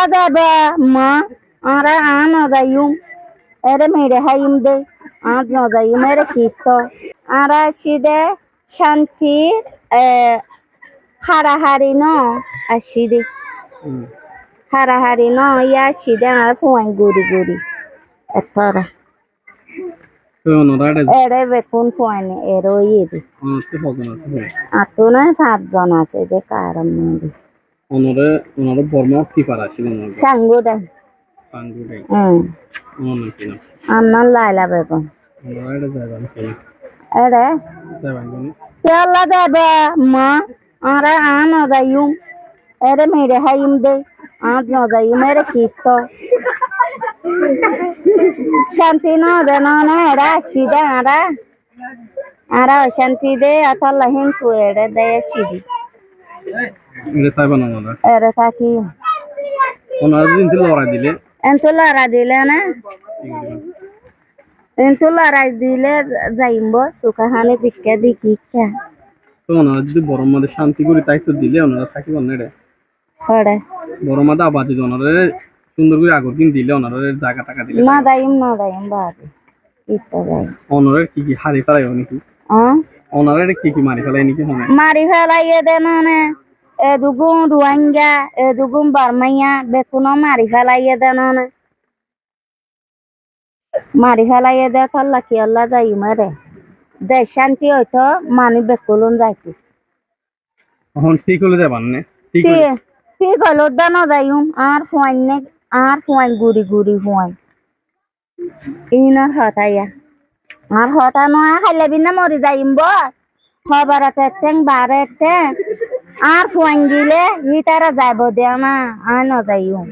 Allah deba ma ara an odayum ere mere hayim de an odayum ere kito ara shide shanti harahari no ashide harahari no ya shide ara fuan guri guri etara ere bekun fuani ero yedi atuna 5 জন আছে de karam mandi ওনারে বর্মা কি পারা ছিল না sanguda সাঙ্গুটাই ওনার কি না annan laila begun ওনারা এটা যাবেন কি ere যাবেন কোন ke Allah deba ma ara an odayum ere mere hayim de an odayum ere kito shanti no de no ne era chide ara shanti de atalla hin tu ere de chidi এটা তাই বানানো না ere taki ওনারা দিন দিল ওরা দিলে entulara dile na entulara dile jaimbo sukahane dikke dikikka তো ওনারা যদি বড় মাদের শান্তি করে দায়িত্ব দিলে ওনারা থাকিব না রে hore বড় মাদা আবাদ যদি ওনারা সুন্দর করে আগর দিন দিলে ওনারা জায়গা টাকা দিলে na daim baadi itta dai ওনারা কি কি হারি ফেলাই নাকি ওনারা কি কি মারি ফেলাই নাকি হয় mari felaye de none edugun ruanga edugun barmaya bekuno mari felaye de none mari felaye de talla ki Allah daimare de shanti hoito mani bekulun jaitu এখন ঠিক হলে যাবান না ঠিক ঠিক হলো দানো দাইম আর ফুয়ান গুরি গুরি ফুয়ান ইনার হতায়া আর হতানো খাইলে বিনা মরি যাইম ব খবরতে টেং বারেতে আর ফুয়ান গিলে ইতারা যাইব দেনা আনো যাইম